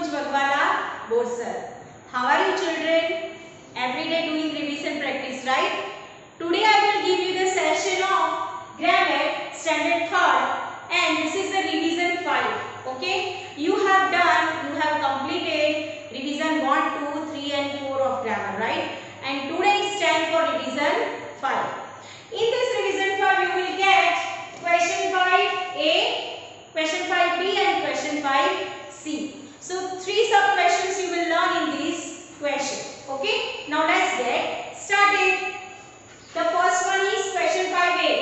Manoj Bagwala, board sir. How are you children? Every day doing revision practice, right? Today I will give you the session of grammar standard 3rd and this is the revision 5. Okay? You have completed revision 1, 2, 3 and 4 of grammar, right? And today is time for revision 5. In this revision 5 you will get question 5A, question 5B and question 5C. So 3 sub questions you will learn in this question. Okay? Now let's get started. The first one is question 5A.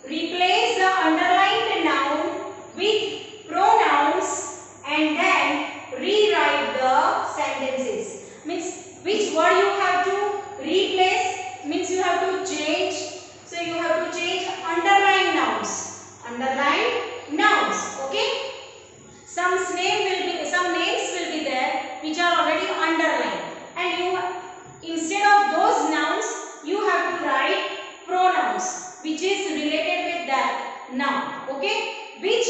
Replace the underlined noun with pronouns and then rewrite the sentences. Means which word you have to replace, means you have to change. So you have to change underlined nouns. Underlined nouns. Okay? Some names will be there which are already underlined, and instead of those nouns you have to write pronouns which is related with that noun. Okay? Which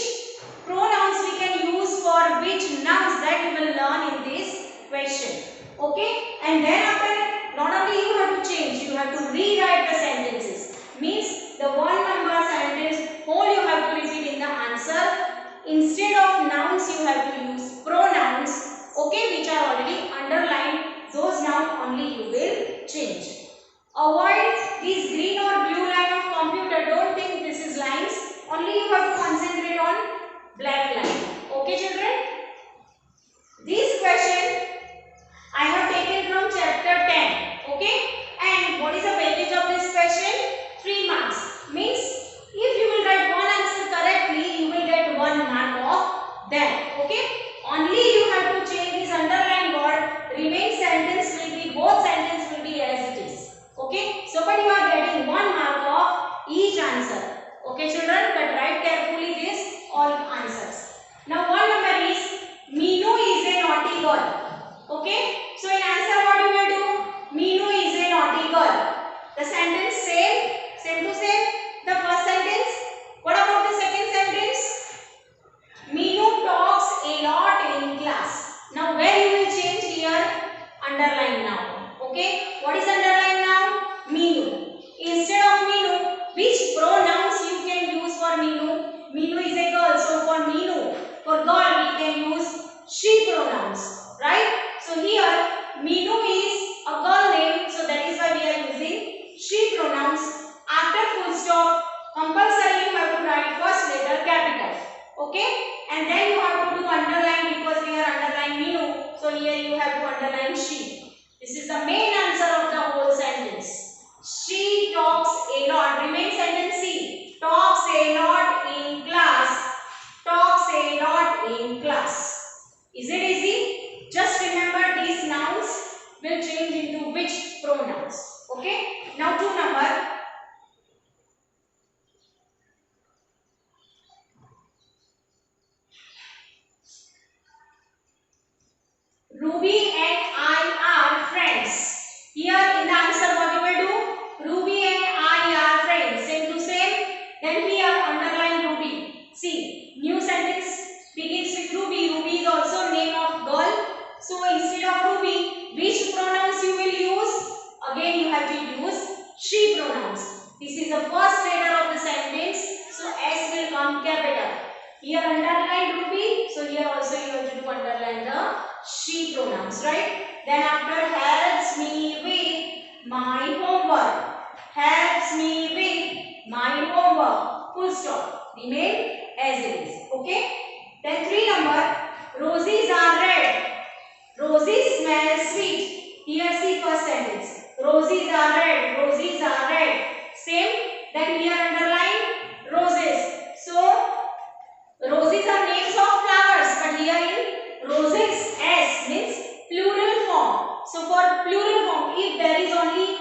pronouns we can use for which nouns, that we will learn in this question. Okay? And then after, not only you have to change, you have to rewrite the sentences. Means the one number sentence whole you have to repeat in the answer. Instead of nouns you have to use pronouns, okay, which are already underlined. Those nouns only you will change. Avoid this green or blue line of computer. Don't think this is lines. Only you have to concentrate on black line. Okay children? This question I have taken from chapter 10. Okay? And what is the weightage of this question? 3 marks. Means if you will write one answer correctly, you will get 1 mark of that. Okay? Only you have to change this underlined word. Remain sentence will be, both sentence will be as it is. Okay? So but you are getting 1 mark of each answer. Okay children? But write carefully this all answers. Now one number is Meenu is a naughty girl. Okay? So in answer what you will do? Meenu is a naughty girl. The sentence same to same. The first sentence. What about the second sentence? Meenu talks a lot in class. Now where you will change here? Underline noun. Okay? What is underline noun? Meenu. Instead of Meenu, which pronouns you can use for Meenu? Meenu is a girl. So for Meenu, for girl we can use she pronouns. Right? So here Meenu is a girl name. So that is why we are using she pronouns. After full stop, compulsory you have to write first letter capital. Okay? And then you have to do underline because we are underlining Meenu. So here you have to underline she. This is the main answer of the whole sentence. She talks a lot. Remain sentence C. Talks a lot in class. Talks a lot in class. Is it easy? Just remember these nouns will change into which pronouns. Okay? Now 2 number. Ruby and I are friends. Here in the answer what you will do? Ruby and I are friends. Same to same. Then here underline Ruby. See, new sentence begins with Ruby. Ruby is also name of girl. So instead of Ruby, which pronouns you will use? Again you have to use she pronouns. This is the first letter of the sentence. So S will come capital. Here underline Ruby. So here also you have to do underline the she pronouns, right? Then after helps me with my homework. Helps me with my homework. Full stop. Remain as it is. Okay? Then 3 number. Roses are red. Roses smell sweet. Here see first sentence. Roses are red. Roses are red. Same. Then here underline roses. So roses are names of flowers, but here in roses S means plural form. So for plural form, if there is only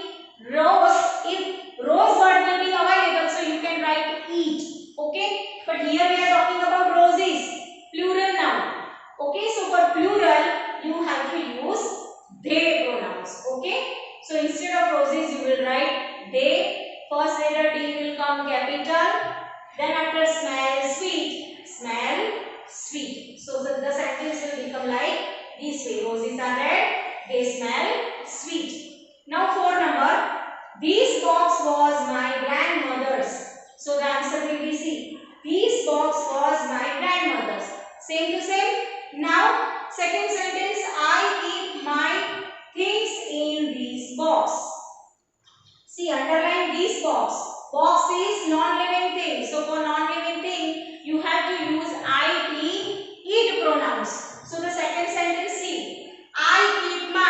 rose, if rose word will be available, so you can write eat. Okay? But here we are talking about roses, plural noun. Okay? So for plural, you have to use they pronouns. Okay? So instead of roses, you will write they. First letter D will come capital. Then after smell sweet, smell sweet. So the sentence will become like this way. Roses are red, they smell sweet. Now 4 number. This box was my grandmother's. So the answer will be C. This box was my grandmother's. Same to same. Now second sentence. I keep my things in this box. See, underline this box. Box is non-living thing. So for non-living thing, you have to use it pronouns. So the second sentence, see, I keep my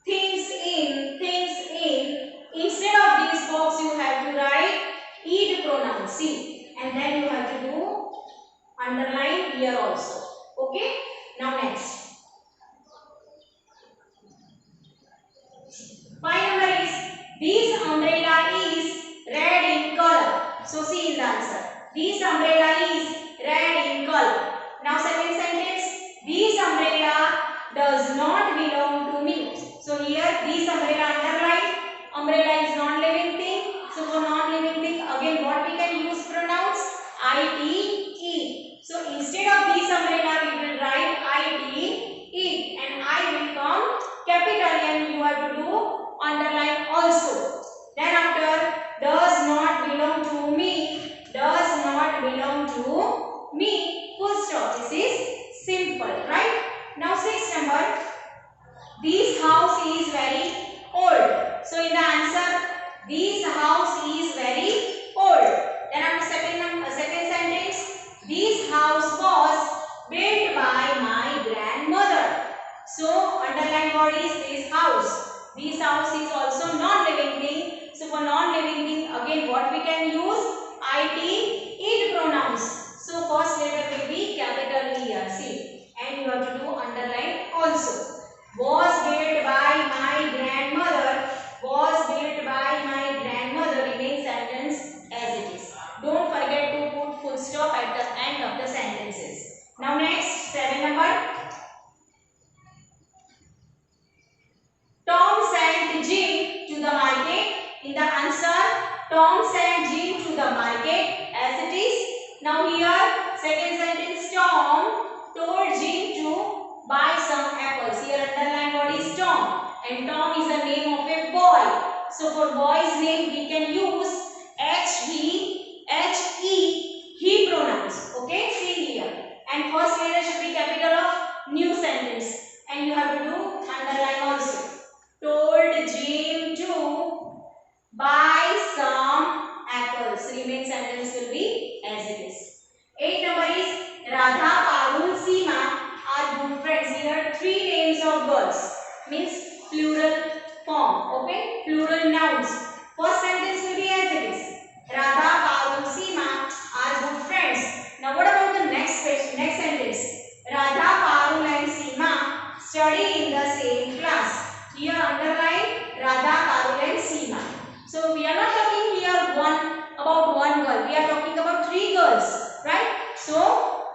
things in. Instead of this box, you have to write it pronouns. See, and then you have to do underline here also. Okay. Now next. 5 number is, this umbrella is red in color. So see in the answer. This umbrella is red in color. Now second sentence. This umbrella does not belong to me. So here this umbrella underline. Umbrella is non-living thing. So for non-living thing, again what we can use pronouns? it. So instead of this umbrella, we will write it, and I will come capital, and you have to do underline also. Then after, does not belong to me, does not belong to me, full stop. This is simple, right? Now 6 number, this house is very old. So in the answer, this house is very old. Then after second sentence, this house was built by my grandmother. So underline what is this house. This house is also non-living thing. So for non-living thing, again what we can use? it pronouns. So first letter will be capital here. See, and you have to do underline also. Was built by my grandmother. Was built by my grandmother. Remain sentence as it is. Don't forget to put full stop at the end of the sentences. Now next, 7 number. Tom sent Jim to the market. In the answer, Tom sent Jim to the market as it is. Now here, second sentence, Tom told Jim to buy some apples. Here underline what is Tom. And Tom is the name of a boy. So for boy's name, we can use he pronouns. Okay, see here. And first letter should be capital of new sentence. And you have to do underline also. Told Jim to buy some apples. Remain sentence will be as it is. 8 number is, Radha, Parul, Seema are good friends. Here 3 names of girls. Means plural form. Okay, plural nouns. First sentence will be as it is. Radha, Parul, Seema are good friends. Now what about the next sentence? Radha, Parul and Seema study in the same class. Here underline Radha, Parul and Seema. So we are not talking here about one girl. We are talking about 3 girls, right? So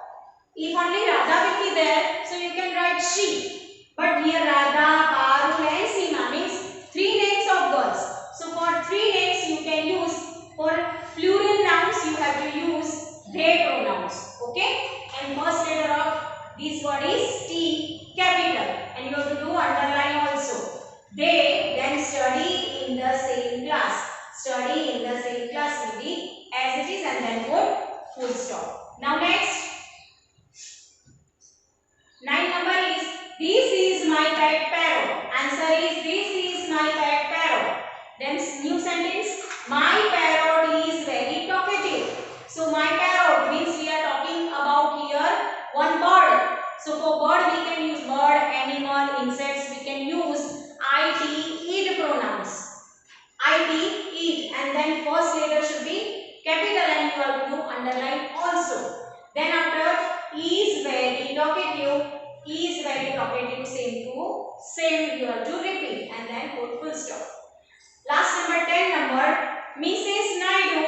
if only Radha will be there, so you can write she. But here Radha, Parul and Seema means 3 names of girls. So for 3 names you can use, for plural nouns you have to use they pronouns. Okay? And first letter of this word is T, capital. And you have to do underline also. They then study in the same class. Study in the same class will be as it is, and then put full stop. Now next, 9 number is, this is my pet parrot. Answer is, this is my pet parrot. Then new sentence, my parrot is very talkative. So my parrot means we are talking about here one bird. So for bird we can use bird, animal, insects. We can use it pronouns. It, and then first letter should be capital, and you have to do underline also. Then after, is very talkative. Is very talkative. Same you have to repeat, and then put full stop. Last number, 10 number, Mrs. Naidu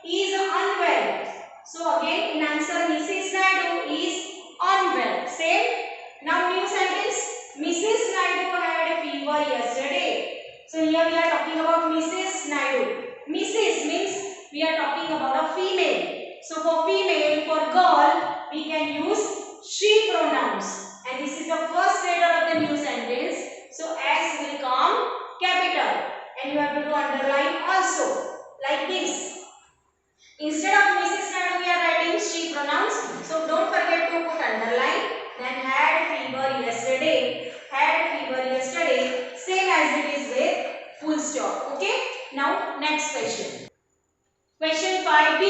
is unwell. So again in answer, Mrs. Naidu is unwell. Same. Now new sentence, Mrs. Naidu had a fever yesterday. So here we are talking about Mrs. Naidu. Mrs. means we are talking about a female. So for female, for girl, underline also, like this. Instead of Mrs. Nadu, we are writing she pronouns. So don't forget to put underline. Then had fever yesterday. Had fever yesterday. Same as it is with full stop. Okay. Now next question. Question 5b.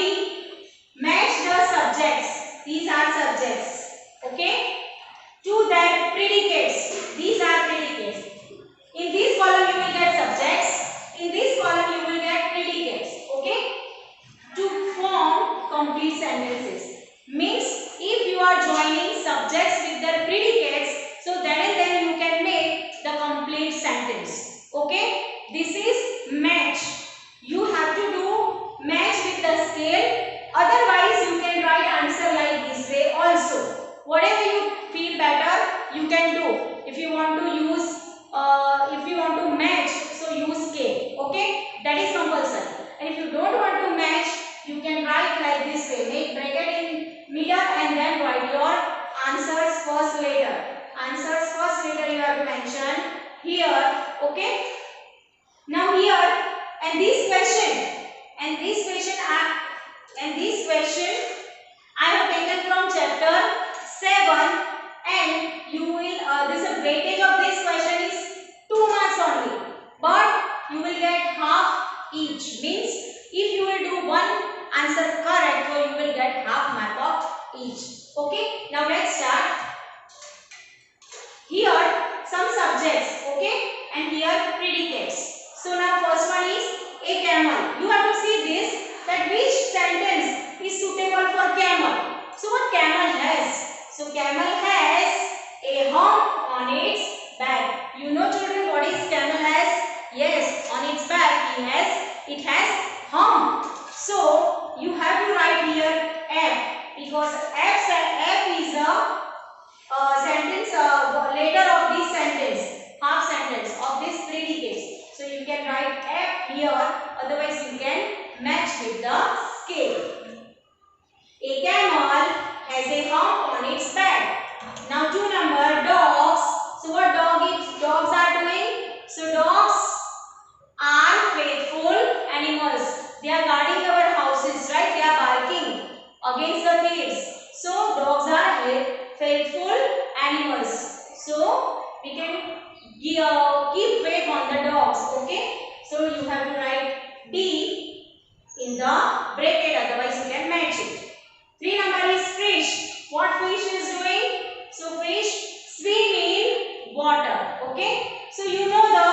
Match the subjects. These are subjects. Okay. To their predicates. These are predicates. In this column you will get subjects. In this column you will get predicates. Okay. To form complete sentences. Means if you are joining subjects with their predicates, so then and then you can make the complete sentence. Okay. This is match. You have to do match with the scale. Otherwise you can write answer like this way also. Whatever you feel better you can do. If you want to use match, so use scale. Okay. That is compulsory. And if you don't want to match, you can write like this way. Make bracket in middle and then write your answers first later. Answers first later you have to mention here. Okay. Now here and this question I have taken from chapter 7, and you will this weightage of this question is 2 marks only, but you will get half each. Means if you will do one answer correct, so you will get half mark of each. Okay. Now let's start. Here some subjects. Okay. And here predicates. So now first one is a camel. You have to see this, that which sentence is suitable for camel. So what camel has? So camel has a hump on its back. You know children what is camel has? Yes, on its back it has hump. So you have to write here F, because F is a sentence later of this sentence, half sentence of this predicates. So you can write F here, otherwise you can match with the scale. A camel has a hump on its back. Now 2 number, dogs. So what dogs are doing? So dogs are faithful animals. They are guarding our houses, right? They are barking against the thieves. So dogs are faithful animals. So we can keep faith on the dogs. Okay. So you have to write D in the bracket, otherwise you can match it. 3 number is fish. What fish is doing? So fish swim in water. Okay. So you know the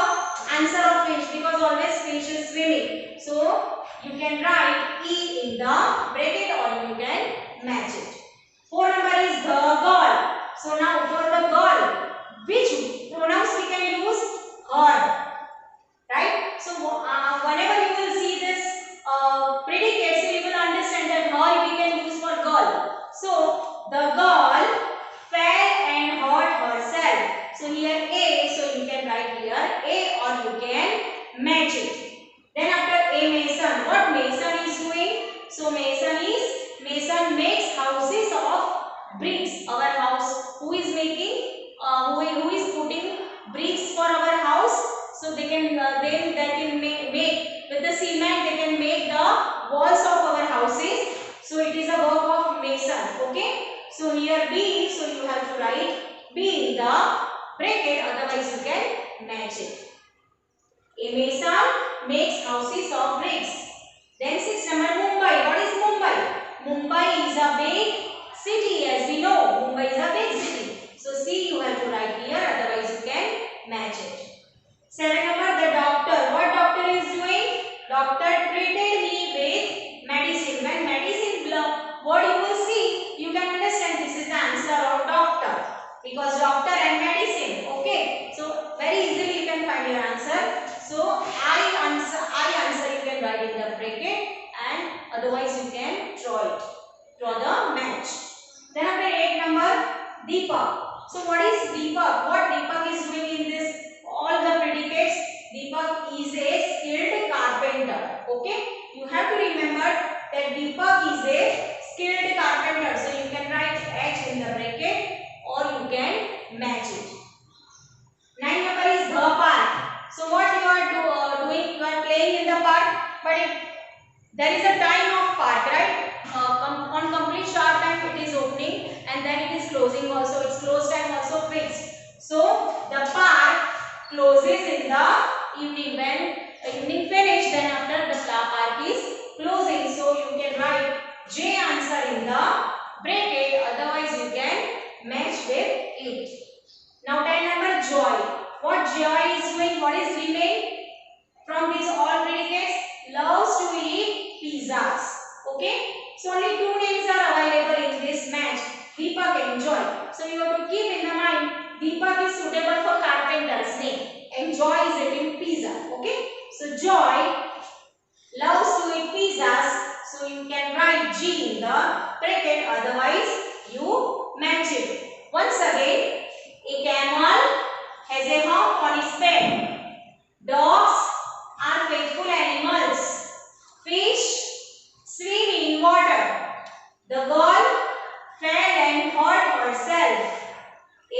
answer of fish, because always fish is swimming. So you can write E in the bracket or you can match it. 4 number is the girl. So now for the girl, which pronouns we can use? Her. Right? So whenever you will see this predicate, so you will understand that her we can use for girl. So the girl fell and hurt herself. So here A, so you can write here A or you can match it. Then after A, mason. What mason is doing? So mason makes houses of bricks. Our house. Who is making? Who is putting bricks for our house? So they can make with the cement. They can make the walls of our houses. So it is a work of mason. Okay. So here B. So you have to write B in the bracket. Otherwise you can match it. A mason makes houses of bricks. Then 6 number, Mumbai. What is Mumbai? Mumbai is a big city, as we know. Mumbai is a big city. So C you have to write here, otherwise you can match it. 7 number, the doctor. What doctor is doing? Doctor treated me with medicine. When medicine what you will see, you can understand this is the answer of doctor, because doctor and medicine. Okay. So very easily you can find your answer. So I answer you can write in the bracket, and otherwise you can draw the match. Then after 8 number, Deepak. So what is Deepak? What Deepak is doing in this all the predicates? Deepak is a skilled carpenter. Okay. You have to remember that Deepak is a skilled carpenter. So you can write H in the bracket or you can match it. 9 number is the park. So what you are doing? You are playing in the but there is a time of park, right? On complete sharp time it is opening and then it is closing also. Its close time also fixed. So the park closes in the evening. When evening finish, then after the park is closing. So you can write J answer in the bracket. Otherwise you can match with it. Now 10 number joy. What joy is doing? What is remain from these all predicates? Loves to eat pizzas. Okay. So only two names are available in this match. Deepak and Joy. So you have to keep in the mind. Deepak is suitable for carpenter's name and Joy is eating pizza. Okay. So Joy loves to eat pizzas. So you can write G in the bracket. Otherwise you match it. Once again, a camel has a hump on its back. Dogs are faithful animals. Fish swim in water. The girl fell and hurt herself.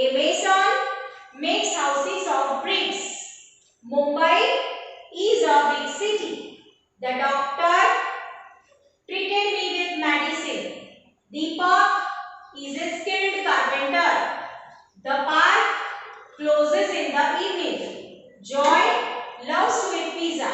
A mason makes houses of bricks. Mumbai is a big city. The doctor treated me with medicine. Deepak is a skilled carpenter. The park closes in the evening. Joy loves to eat pizza.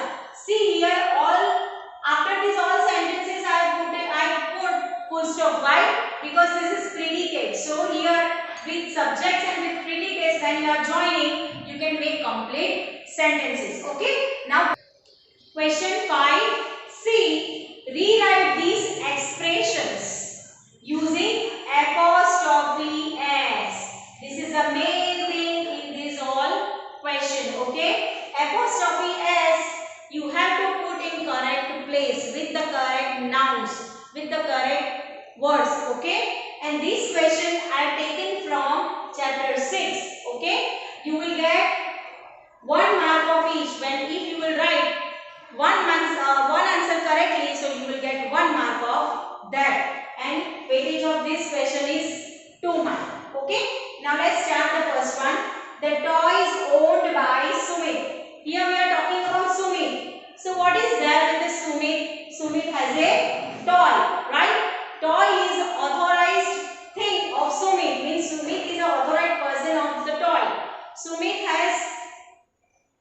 See here, all after these all sentences I put full stop. Why? Because this is predicate. So here with subjects and with predicates, when you are joining, you can make complete sentences. Okay. Now question 5. C. Rewrite these expressions using apostrophe s. This is the main thing in this all question. Okay. Apostrophe s you have to put in correct place with the correct nouns, with the correct words. Okay. And this question I have taken from chapter 6. Okay. You will get 1 mark of each. When if you will write one answer correctly, so you will get 1 mark of that. And weightage of this question is 2 marks. Okay. Now let's start the first one. The toy is owned by Sumit. Here we are talking about Sumit. So what is there with the Sumit? Sumit has a toy, right? Toy is authorized thing of Sumit. Means Sumit is an authorized person of the toy. Sumit has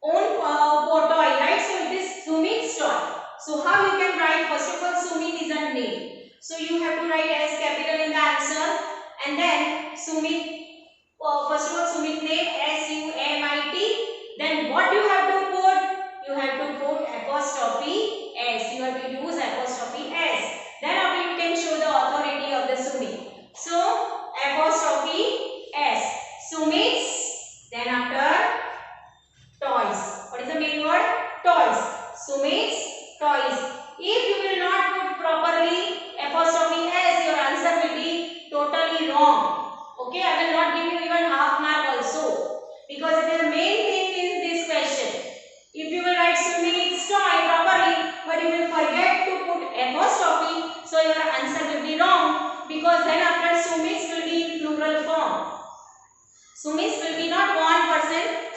own toy, right? So it is Sumit's toy. So how you can write? First of all, Sumit is a name. So you have to write S capital in the answer, and then Sumit. First of all, Sumit name S-U-M-I-T. Then what you have to put? You have to put apostrophe S. You have to use apostrophe S. Then after you can show the authority of the Sumit. So apostrophe S. Sumit's. Then after toys. What is the main word? Toys. Sumit's toys. If you will not put properly apostrophe S, your answer will be totally wrong. Okay, I will not give you even half mark also, because it is the main thing in this question. If you will write Sumit's toy properly, but you will forget to put apostrophe, so your answer will be wrong, because then after Sumit's will be in plural form. Sumit's will be not one person,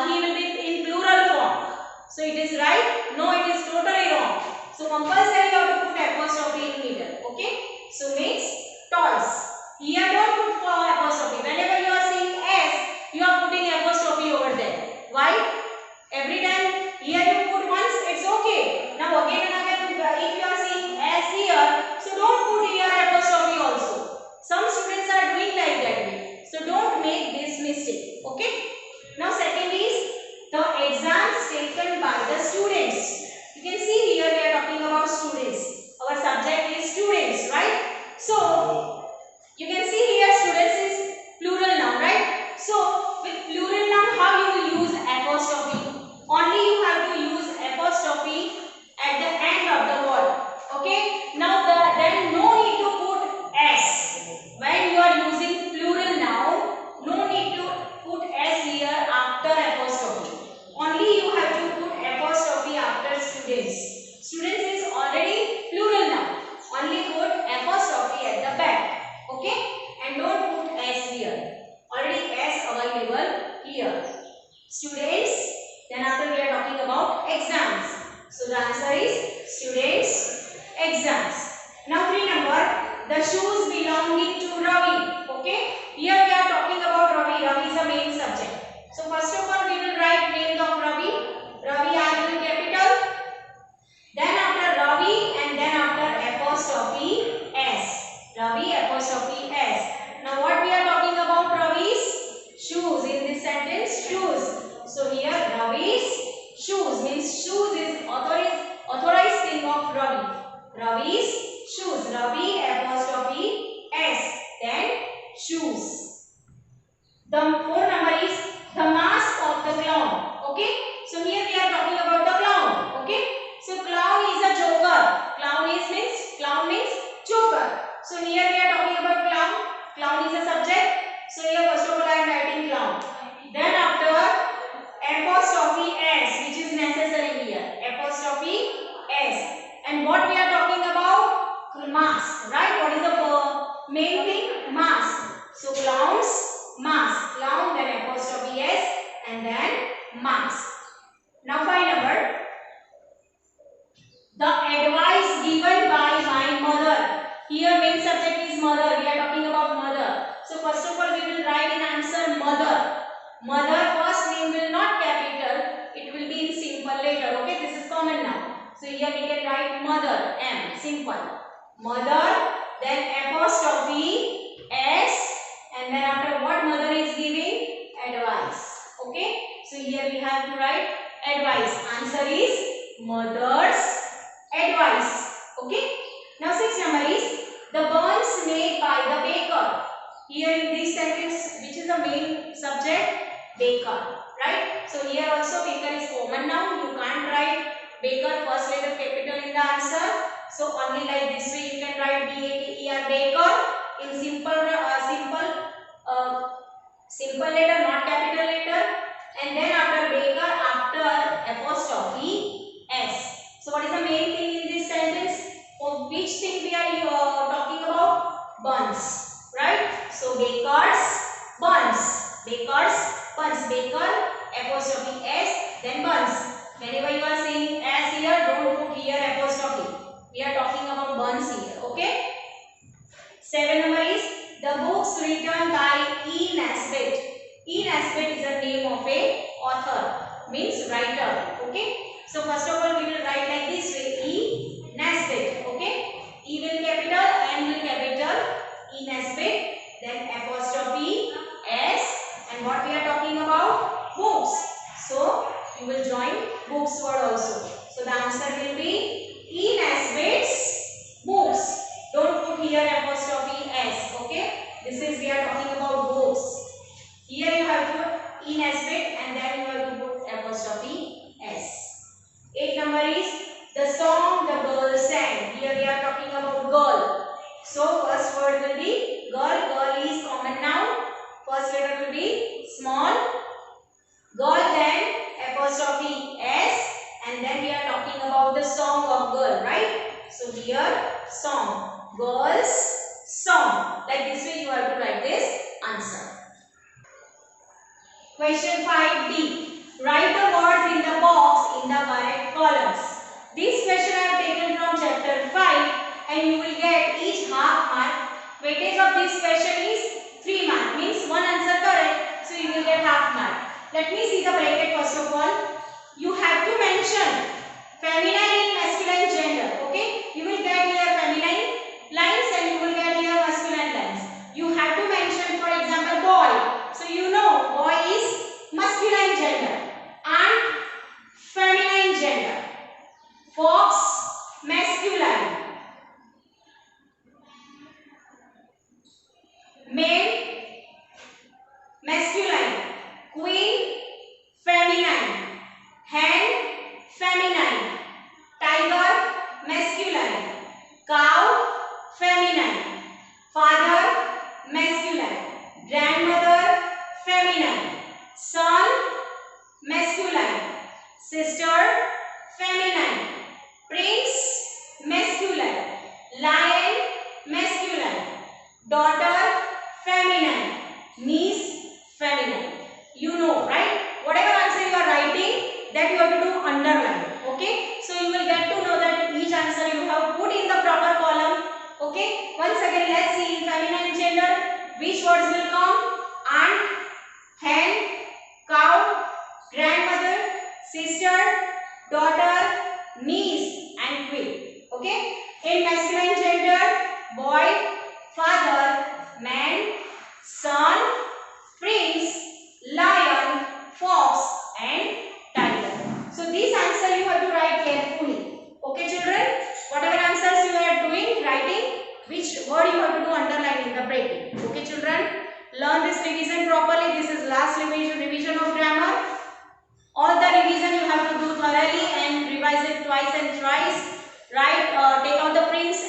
he will be in plural form. So it is right? No, it is totally wrong. So compulsory you have to put apostrophe in middle. Okay? Sumit's toys. Here don't put apostrophe. Whenever you are saying S, you are putting apostrophe over there. Why? Every time here you put once, it's okay. Now again and again, if you are saying S here, so don't put here apostrophe also. Some students are doing like that way. So don't make this mistake. Okay? Now second is the exams taken by the students. You can see here we are talking about students. Our subject is students, right? So you can see here students is plural noun, right? So with plural noun, how you will use apostrophe? Only you have to use apostrophe at the end of the word. Okay? Now then no need to put S. When you are using plural noun, no need to put S here after apostrophe. Only you have to put apostrophe after students. Students is already plural noun. Only put apostrophe at the back. Okay? And don't put S here. Already S available here. Students. Then after we are talking about exams. So the answer is students' exams. Now 3 number, the shoes belonging to Ravi. Okay, here we are talking about Ravi. Ravi is a main subject. So first of all, we will write name of Ravi. Ravi R will capital. Then after Ravi and then after apostrophe S. Ravi apostrophe S. Now what we are talking about Ravi's shoes in this sentence, shoes. So here Ravi's shoes means shoes is authorized thing of Ravi. Ravi's shoes. Ravi apostrophe S. Then shoes. The 4 number is the mask of the clown. Okay. So here we are talking about the clown. Okay. So clown is a joker. Clown means joker. So here we are talking about clown. Clown is a subject. So here first of all I am writing clown. Then after apostrophe S, which is necessary here. Apostrophe S. And what we are talking about? Mask, right? What is the main thing? Mask. So clown's mask. Clown, then apostrophe S, and then mask. Now 5 number. The advice given by my mother. Here main subject is mother. We are talking about mother. So first of all we will write in answer mother. Mother first name will not capital. It will be in simple letter. Okay, this is common now. So here we can write mother, M, simple. Mother, then apostrophe S, and then after what mother is giving? Advice. Okay, so here we have to write advice. Answer is mother's advice. Okay. Now 6 number is the buns made by the baker. Here in this sentence, which is the main subject? Baker. Right. So here also baker is common now. You can't write baker first letter capital in the answer. So only like this way you can write B-A-K-E-R, baker in simple letter, not capital letter. And then after baker, after apostrophe S. So what is the main thing in this sentence? For which thing we are talking about? Buns, right? So baker's buns, baker apostrophe S, then buns. Whenever you are saying S here, don't put here apostrophe. We are talking about buns here. Okay. 7 number is the books written by E. Nesbit. E. Nesbit is the name of a author, means writer. Okay. So first of all we will write like this way, E. Nesbit. Okay. E will capital, N will capital, E. Nesbit, then apostrophe S, and what we are talking about? Books. So you will join books word also. So the answer will be E. Nesbit's books. Don't put here apostrophe S. Okay. This is we are talking about books. Here you have to put E. Nesbit and then you have to put apostrophe S. 8 number is the song the girl sang. Here we are talking about girl. So first word will be girl. Girl is common noun. First letter will be small. Girl, then apostrophe S, and then we are talking about the song of girl, right? So here song. Girl's song. Like this way you have to write this answer. Question 5D. Write the words in the box in the correct columns. This question I have taken from chapter 5 and you will get each half mark. Weightage of this question is 3 mark, means one answer correct. So you will get half mark. Let me see the bracket first of all. You have to mention feminine and masculine gender. Okay. You will get here feminine lines and you will get here masculine lines. You have to mention for example boy. So you know boy is masculine gender and feminine gender. Fox masculine. Maid masculine. Queen feminine. Hen feminine. Tiger masculine. Cow feminine. Father masculine. Grandmother feminine. Son masculine. Sister feminine. Prince masculine. Lion masculine. Daughter feminine. Niece feminine. You know, right? Whatever answer you are writing, that you have to do underline. Okay? So you will get to know that each answer you have put in the proper column. Okay, once again let's see in feminine gender which words will come. Aunt, hen, cow, grandmother, sister, daughter, niece and queen. Okay, in masculine gender boy, father, man, son, prince, lion, fox and tiger. So this answer you have to write carefully. Okay children, whatever answers you are doing, writing, which word you have to do, underline in the bracket. Okay children, learn this revision properly. This is last revision of grammar. All the revision you have to do thoroughly and revise it twice and thrice. Right, take out the prints